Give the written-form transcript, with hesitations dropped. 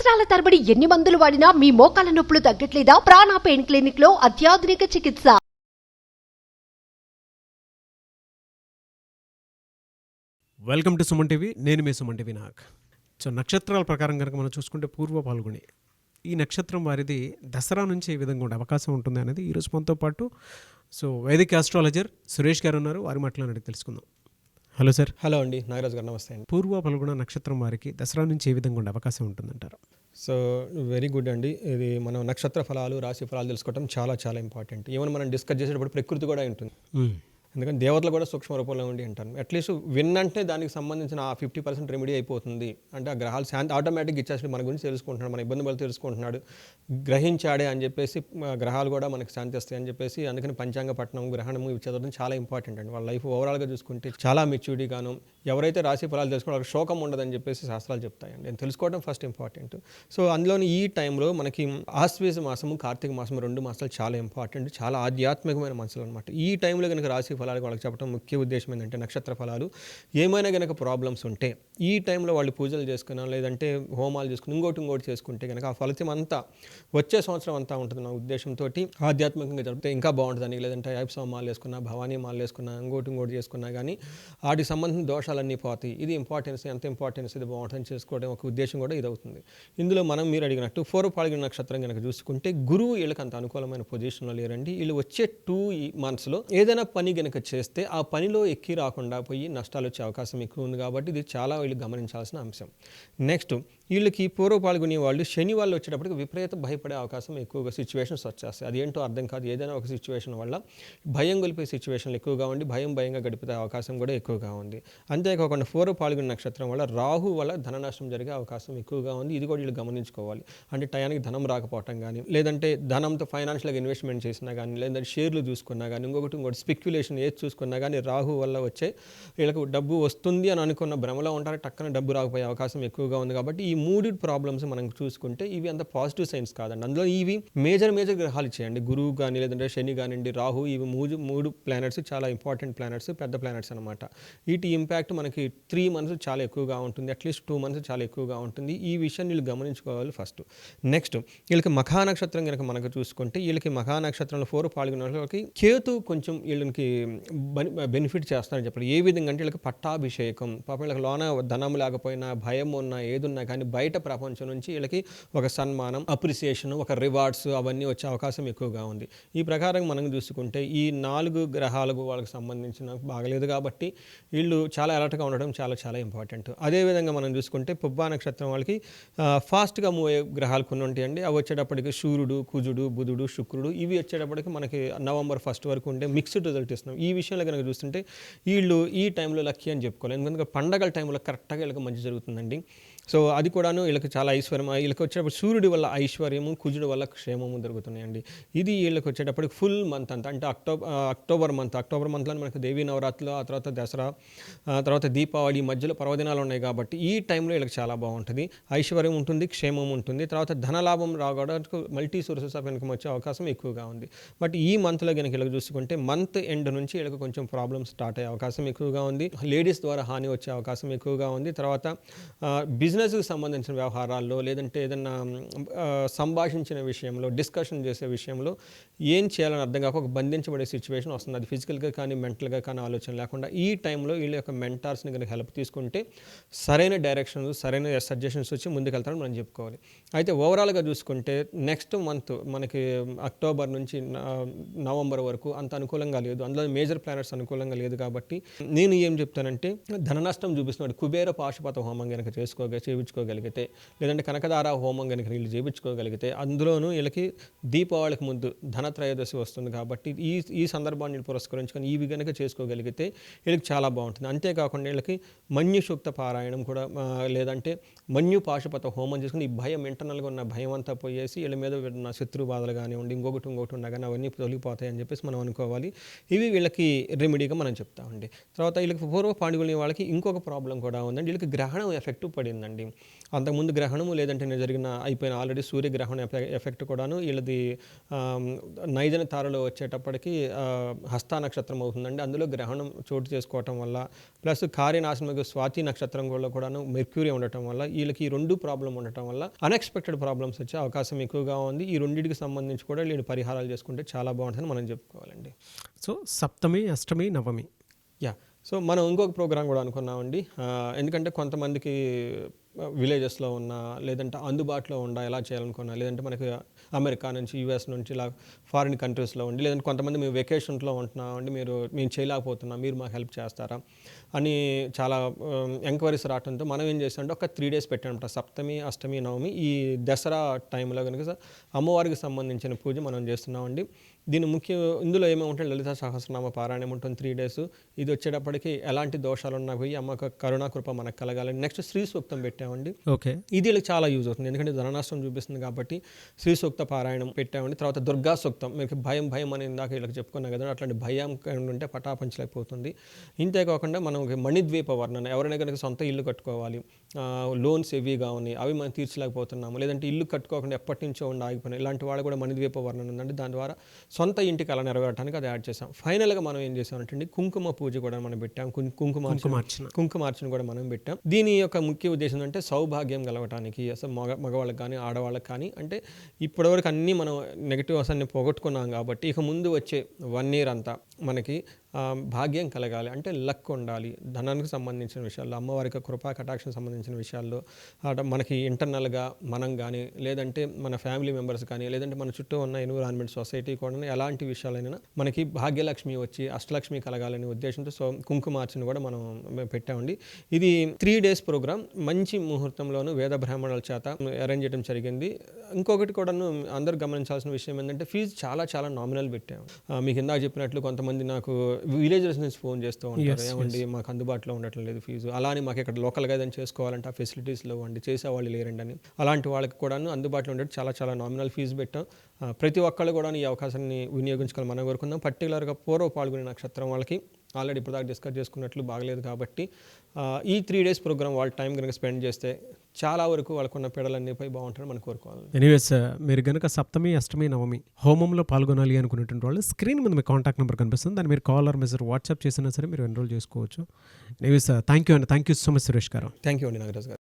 సంవత్సరాల తరబడి ఎన్ని మందులు వాడినా మీ మోకాల నొప్పులు తగ్గట్లేదా? ప్రాణ పెయిన్ క్లినిక్ లో అత్యాధునిక చికిత్స. Welcome to Suman TV. నేను మీ సుమన్ టీవీ నాగ్. సో నక్షత్రాల ప్రకారం కనుక మనం చూసుకుంటే పూర్వ పాల్గొని ఈ నక్షత్రం వారిది దసరా నుంచి ఏ విధంగా ఉండే అవకాశం ఉంటుంది అనేది ఈరోజు మనతో పాటు వైదిక ఆస్ట్రాలజర్ సురేష్ గారు ఉన్నారు. వారి మాట్లాడి తెలుసుకుందాం. Hello sir. హలో అండి, నాగరాజు గారు నమస్తే అండి. పూర్వ పాల్గొన నక్షత్రం వారికి దసరా నుంచి ఏ విధంగా ఉండే అవకాశం ఉంటుందంటారు? సో వెరీ గుడ్ అండి. ఇది మనం నక్షత్ర ఫలాలు, రాశి ఫలాలు తెలుసుకోవడం చాలా చాలా ఇంపార్టెంట్. ఈవెన్ మనం డిస్కస్ చేసేటప్పుడు ప్రకృతి కూడా ఉంటుంది. ఎందుకంటే దేవతలు కూడా సూక్ష్మ రూపంలో ఉండి అంటారు. అట్లీస్ట్ విన్నంటే దానికి సంబంధించిన 50% రెమెడీ అయిపోతుంది. అంటే ఆ గ్రహాలు శాంతి ఆటోమేటిక్గా ఇచ్చేసి మన గురించి తెలుసుకుంటున్నాడు, మన ఇబ్బంది పడుతూ తెలుసుకుంటున్నాడు, గ్రహించాడే అని చెప్పేసి గ్రహాలు కూడా మనకి శాంతిస్తాయి అని చెప్పేసి అందుకని పంచాంగ పట్టణం, గ్రహణము ఇవి చదవడం చాలా ఇంపార్టెంట్ అండి. వాళ్ళ లైఫ్ ఓవరాల్గా చూసుకుంటే చాలా మెచ్యూరిటీగాను, ఎవరైతే రాశి ఫలాలు తెలుసుకోవడం వాళ్ళకి శోకం ఉండదని చెప్పేసి శాస్త్రాలు చెప్తాయండి. నేను తెలుసుకోవడం ఫస్ట్ ఇంపార్టెంట్. సో అందులోని ఈ టైంలో మనకి ఆశ్వేజ మాసము, కార్తీక మాసము 2 మాసాలు చాలా ఇంపార్టెంట్, చాలా ఆధ్యాత్మికమైన మాసాలు అనమాట. ఈ టైంలో కనుక రాశి ఫలాలు వాళ్ళకి చెప్పడం ముఖ్య ఉద్దేశం ఏంటంటే నక్షత్ర ఫలాలు ఏమైనా కనుక ప్రాబ్లమ్స్ ఉంటే ఈ టైంలో వాళ్ళు పూజలు చేసుకున్నా లేదంటే హోమాలు చేసుకుని ఇంకోటి చేసుకుంటే కనుక ఆ ఫలితం అంతా వచ్చే సంవత్సరం అంతా ఉంటుంది. నా ఉద్దేశంతో ఆధ్యాత్మికంగా జరిపితే ఇంకా బాగుంటుందని, లేదంటే ఐప్సవ మాలు వేసుకున్నా, భవానీ మాలు వేసుకున్నా, ఇంకోటి చేసుకున్నా కానీ వాటికి సంబంధించిన దోషాలన్నీ పోతాయి. ఇది ఇంపార్టెన్స్, ఎంత ఇంపార్టెన్స్, ఇది బాగుంటుందని చేసుకోవడం ఒక ఉద్దేశం కూడా ఇది అవుతుంది. ఇందులో మీరు అడిగినట్టు పూర్వ పాల్గొన నక్షత్రం కనుక చూసుకుంటే గురువు వీళ్ళకి అంత అనుకూలమైన పొజిషన్లో లేరండి. వీళ్ళు వచ్చే 2 monthsలో ఏదైనా పని కనుక చేస్తే ఆ పనిలో ఎక్కి రాకుండా పోయి నష్టాలు వచ్చే అవకాశం ఎక్కువ ఉంది. కాబట్టి ఇది చాలా వీళ్ళు గమనించాల్సిన అంశం. నెక్స్ట్ వీళ్ళకి పూర్వ పాల్గొనే వాళ్ళు శని వాళ్ళు వచ్చేటప్పటికి విపరీత భయపడే అవకాశం ఎక్కువగా సిచ్యువేషన్స్ వచ్చేస్తాయి. అది ఏంటో అర్థం కాదు. ఏదైనా ఒక సిచ్యువేషన్ వల్ల భయం గొలిపే సిచ్యువేషన్లు ఎక్కువగా ఉండి భయంగా గడిపే అవకాశం కూడా ఎక్కువగా ఉంది. అంతేకాకుండా పూర్వ పాల్గొనే నక్షత్రం వల్ల రాహు వల్ల ధన నష్టం జరిగే అవకాశం ఎక్కువగా ఉంది. ఇది కూడా వీళ్ళు గమనించుకోవాలి. అంటే టయానికి ధనం రాకపోవటం కానీ, లేదంటే ధనంతో ఫైనాన్షియల్గా ఇన్వెస్ట్మెంట్ చేసినా కానీ, లేదంటే షేర్లు చూసుకున్నా కానీ, ఇంకోటి స్పెక్యులేషన్ ఏది చూసుకున్నా కానీ రాహు వల్ల వచ్చే వీళ్ళకు డబ్బు వస్తుంది అని అనుకున్న భ్రమలో ఉంటారు, టక్కన డబ్బు రాకపోయే అవకాశం ఎక్కువగా ఉంది. కాబట్టి ఈ 3 ప్రాబ్లమ్స్ మనం చూసుకుంటే ఇవి అంత పాజిటివ్ సైన్స్ కాదండి. అందులో ఇవి మేజర్ గ్రహాలు చేయండి. గురువు కానీ, లేదంటే శని కానివ్వండి, రాహు, ఇవి 3 ప్లానెట్స్ చాలా ఇంపార్టెంట్ ప్లానెట్స్, పెద్ద ప్లానెట్స్ అనమాట. వీటి ఇంపాక్ట్ మనకి 3 months చాలా ఎక్కువగా ఉంటుంది, అట్లీస్ట్ 2 months చాలా ఎక్కువగా ఉంటుంది. ఈ విషయాన్ని వీళ్ళు గమనించుకోవాలి ఫస్ట్. నెక్స్ట్ వీళ్ళకి మఖా నక్షత్రం కనుక మనకు చూసుకుంటే వీళ్ళకి మఖా నక్షత్రంలో 4 పాల్గొనే వాళ్ళకి కేతు కొంచెం వీళ్ళకి బెనిఫిట్ చేస్తారని చెప్పారు. ఏ విధంగా అంటే వీళ్ళకి పట్టాభిషేకం, పాపం వీళ్ళకి లోన ధనం లేకపోయినా, భయం ఉన్నా, ఏదున్నా కానీ బయట ప్రపంచం నుంచి వీళ్ళకి ఒక సన్మానం, అప్రిసియేషన్, ఒక రివార్డ్స్ అవన్నీ వచ్చే అవకాశం ఎక్కువగా ఉంది. ఈ ప్రకారం మనం చూసుకుంటే ఈ 4 గ్రహాలకు వాళ్ళకి సంబంధించిన బాగలేదు కాబట్టి వీళ్ళు చాలా అలర్ట్గా ఉండడం చాలా చాలా ఇంపార్టెంట్. అదేవిధంగా మనం చూసుకుంటే పుబ్బా నక్షత్రం వాళ్ళకి ఫాస్ట్గా మూవ్ అయ్యే గ్రహాలు కొన్ని ఉంటాయండి. అవి వచ్చేటప్పటికి సూర్యుడు, కుజుడు, బుధుడు, శుక్రుడు, ఇవి వచ్చేటప్పటికి మనకి November 1st వరకు ఉండే మిక్స్డ్ రిజల్ట్ ఇస్తున్నాం. ఈ విషయంలో కనుక చూస్తుంటే వీళ్ళు ఈ టైంలో లక్కీ అని చెప్పుకోవాలి. ఎందుకంటే పండగల టైంలో కరెక్ట్గా వీళ్ళకి మంచి జరుగుతుందండి. సో అది కూడాను వీళ్ళకి చాలా ఐశ్వర్యం. వీళ్ళకి వచ్చేటప్పుడు సూర్యుడి వల్ల ఐశ్వర్యము, కుజుడి వల్ల క్షేమము దొరుకుతున్నాయండి. ఇది వీళ్ళకి వచ్చేటప్పటికి ఫుల్ మంత్ అంతా, అంటే అక్టోబర్ మంత్లో మనకు దేవీ నవరాత్రులు, ఆ తర్వాత దసరా, తర్వాత దీపావళి, మధ్యలో పర్వదినాలు ఉన్నాయి. కాబట్టి ఈ టైంలో వీళ్ళకి చాలా బాగుంటుంది, ఐశ్వర్యం ఉంటుంది, క్షేమం ఉంటుంది. తర్వాత ధనలాభం రావడానికి మల్టీ సోర్సెస్ ఆఫ్ ఇన్కమ్ వచ్చే అవకాశం ఎక్కువగా ఉంది. బట్ ఈ మంత్లో కనుక వీళ్ళకి చూసుకుంటే మంత్ ఎండ్ నుంచి వీళ్ళకి కొంచెం ప్రాబ్లమ్స్ స్టార్ట్ అయ్యే అవకాశం ఎక్కువగా ఉంది. లేడీస్ ద్వారా హాని వచ్చే అవకాశం ఎక్కువగా ఉంది. తర్వాత బిజినెస్కి సంబంధించిన వ్యవహారాల్లో, లేదంటే ఏదన్నా సంభాషించిన విషయంలో, డిస్కషన్ చేసే విషయంలో ఏం చేయాలని అర్థం కాక ఒక బంధించబడే సిచ్యువేషన్ వస్తుంది. అది ఫిజికల్గా కానీ, మెంటల్గా కానీ ఆలోచన లేకుండా ఈ టైంలో వీళ్ళ యొక్క మెంటార్స్ని కనుక హెల్ప్ తీసుకుంటే సరైన డైరెక్షన్స్, సరైన సజెషన్స్ వచ్చి ముందుకెళ్తారని మనం చెప్పుకోవాలి. అయితే ఓవరాల్గా చూసుకుంటే నెక్స్ట్ మంత్ మనకి అక్టోబర్ నుంచి నవంబర్ వరకు అంత అనుకూలంగా లేదు. అందులో మేజర్ ప్లానెట్స్ అనుకూలంగా లేదు. కాబట్టి నేను ఏం చెప్తానంటే ధన నష్టం చూపిస్తున్నాడు. కుబేర పాశుపత హోమం కనుక చేయించుకోగలిగితే, లేదంటే కనకదార హోమం కనుక వీళ్ళు చేయించుకోగలిగితే, అందులోనూ వీళ్ళకి దీపావళికి ముందు ధనత్రయోదశి వస్తుంది. కాబట్టి ఈ సందర్భాన్ని పురస్కరించుకొని ఇవి కనుక చేసుకోగలిగితే వీళ్ళకి చాలా బాగుంటుంది. అంతేకాకుండా వీళ్ళకి మన్యు సూక్త పారాయణం కూడా, లేదంటే మన్యు పాశుపత హోమం చేసుకుని ఈ భయం, ఇంటర్నల్గా ఉన్న భయం అంతా పోయేసి వీళ్ళ మీద ఉన్న శత్రు బాధలు కానివ్వండి, ఇంకొకటి ఉన్నా కానీ అవన్నీ తొలగిపోతాయి అని చెప్పేసి మనం అనుకోవాలి. ఇవి వీళ్ళకి రెమెడీగా మనం చెప్తామండి. తర్వాత వీళ్ళకి పూర్వ పాండుగుని వాళ్ళకి ఇంకొక ప్రాబ్లం కూడా ఉందండి. వీళ్ళకి గ్రహణం ఎఫెక్ట్ పడిందండి. అంతకుముందు గ్రహణము, లేదంటే అయిపోయిన ఆల్రెడీ సూర్యగ్రహణం ఎఫెక్ట్ కూడాను వీళ్ళది నైజన తారలో వచ్చేటప్పటికి హస్త నక్షత్రం అవుతుందండి. అందులో గ్రహణం చోటు చేసుకోవటం వల్ల, ప్లస్ కార్యనాశనకు స్వాతి నక్షత్రం కూడాను మెర్క్యూరీ ఉండటం వల్ల వీళ్ళకి ఈ 2 ప్రాబ్లం ఉండటం వల్ల అన్ఎక్స్పెక్టెడ్ ప్రాబ్లమ్స్ వచ్చే అవకాశం ఎక్కువగా ఉంది. ఈ రెండింటికి సంబంధించి కూడా వీళ్ళు పరిహారాలు చేసుకుంటే చాలా బాగుంటుందని మనం చెప్పుకోవాలండి. సో సప్తమి, అష్టమి, నవమి. సో మనం ఇంకొక ప్రోగ్రాం కూడా అనుకున్నామండి. ఎందుకంటే కొంతమందికి విలేజెస్లో ఉన్న, లేదంటే అందుబాటులో ఉండ ఎలా చేయాలనుకున్నా, లేదంటే మనకి అమెరికా నుంచి, యూఎస్ నుంచి ఇలా ఫారిన్ కంట్రీస్లో ఉండి, లేదంటే కొంతమంది మేము వెకేషన్స్లో ఉంటున్నామండి, మేము చేయలేకపోతున్నాం, మీరు మాకు హెల్ప్ చేస్తారా అని చాలా ఎంక్వైరీస్ రావడంతో మనం ఏం చేసామంటే ఒక 3 days పెట్టామంట. సప్తమి, అష్టమి, నవమి ఈ దసరా టైంలో కనుక అమ్మవారికి సంబంధించిన పూజ మనం చేస్తున్నామండి. ఇందులో ఏమేముంటుంది, లలితా సహస్రనామ పారాయణం ఉంటుంది 3 days. ఇది వచ్చేటప్పటికి ఎలాంటి దోషాలు ఉన్నా పోయి అమ్మకు కరుణాకృప మనకు కలగాలని నెక్స్ట్ శ్రీ సూక్తం పెట్టామండి. ఓకే, ఇది వీళ్ళకి చాలా యూజ్ అవుతుంది, ఎందుకంటే ధననాశనం చూపిస్తుంది కాబట్టి శ్రీ సూక్త పారాయణం పెట్టామండి. తర్వాత దుర్గా సూక్తం, మీకు భయం అని ఇందాక వీళ్ళకి చెప్పుకున్నాం కదా, అట్లాంటి భయం ఉంటే పటాపంచలైపోతుంది. ఇంతేకాకుండా మనం మణిద్వీప వర్ణన, ఎవరైనా కనుక సొంత ఇల్లు కట్టుకోవాలి, లోన్స్ హెవీగా ఉన్నాయి, అవి మనం తీర్చలేకపోతున్నాము, లేదంటే ఇల్లు కట్టుకోకుండా ఎప్పటి నుంచో ఆగిపోయినాయి, ఇలాంటి వాళ్ళు కూడా మణిద్వీప వర్ణన ఉందండి. దాని ద్వారా సొంత ఇంటికి అలా నెరవేరడానికి అది యాడ్ చేసాం. ఫైనల్గా మనం ఏం చేసామంటే కుంకుమ పూజ కూడా మనం పెట్టాం, కుంకుమార్చన కూడా మనం పెట్టాం. దీని యొక్క ముఖ్య ఉద్దేశం అంటే సౌభాగ్యం కలగటానికి, అసలు మగవాళ్ళకి కానీ ఆడవాళ్ళకి కానీ, అంటే ఇప్పటివరకు అన్నీ మనం నెగిటివ్స్ అన్ని పోగొట్టుకున్నాం కాబట్టి ఇక ముందు వచ్చే 1 year అంతా మనకి భాగ్యం కలగాలి, అంటే లక్ ఉండాలి, ధనానికి సంబంధించిన విషయాల్లో, అమ్మవారికి కృపా కటాక్షం సంబంధించిన విషయాల్లో, మనకి ఇంటర్నల్గా మనం కానీ, లేదంటే మన ఫ్యామిలీ మెంబర్స్ కానీ, లేదంటే మన చుట్టూ ఉన్న ఎన్విరాన్మెంట్, సొసైటీ కూడా ఎలాంటి విషయాలైనా మనకి భాగ్యలక్ష్మి వచ్చి అష్టలక్ష్మి కలగాలనే ఉద్దేశంతో కుంకుమార్చన కూడా మనం పెట్టామండి. ఇది 3 days ప్రోగ్రామ్, మంచి ముహూర్తంలోనూ వేద బ్రాహ్మణుల చేత అరేంజ్ చేయడం జరిగింది. ఇంకొకటి కూడా అందరూ గమనించాల్సిన విషయం ఏంటంటే ఫీజు చాలా చాలా నామినల్ పెట్టాము. మీకు ఇందాక చెప్పినట్లు కొంతమంది నాకు విలేజెస్ నుంచి ఫోన్ చేస్తూ ఉంటారు, ఏమండి మాకు అందుబాటులో ఉండటం లేదు ఫీజు, అలానే మాకు ఇక్కడ లోకల్గా ఏదైనా చేసుకోవాలంటే ఆ ఫెసిలిటీస్ లేవండి, చేసేవాళ్ళు లేరండి అని, అలాంటి వాళ్ళకి కూడా అందుబాటులో ఉండేది చాలా చాలా నామినల్ ఫీజు పెట్టాం. ప్రతి ఒక్కళ్ళు కూడా ఈ అవకాశాన్ని వినియోగించుకోవాలి మనం కోరుకుందాం. పర్టికులర్గా పూర్వ పాల్గొనే నక్షత్రం వాళ్ళకి ఆల్రెడీ ఇప్పుడు దాకా డిస్కస్ చేసుకున్నట్లు బాగలేదు కాబట్టి ఈ 3 days ప్రోగ్రామ్ వాళ్ళ టైం కనుక స్పెండ్ చేస్తే చాలా వరకు వాళ్ళకున్న పీడలన్నీపై బాగుంటుందని మనం కోరుకోవాలి. ఎనీవేస్, మీరు కనుక సప్తమి, అష్టమి, నవమి హోమంలో పాల్గొనాలి అనుకునేటువంటి వాళ్ళు స్క్రీన్ మీద మీ కాంటాక్ట్ నెంబర్ కనిపిస్తుంది, దాన్ని మీరు కాల్ ఆర్ మెసేజ్ వాట్సాప్ చేసినా సరే మీరు ఎన్రోల్ చేసుకోవచ్చు. Anyways, thank you so much Suresh గారు. థ్యాంక్ యూ అండి నాగరాజ్ గారు.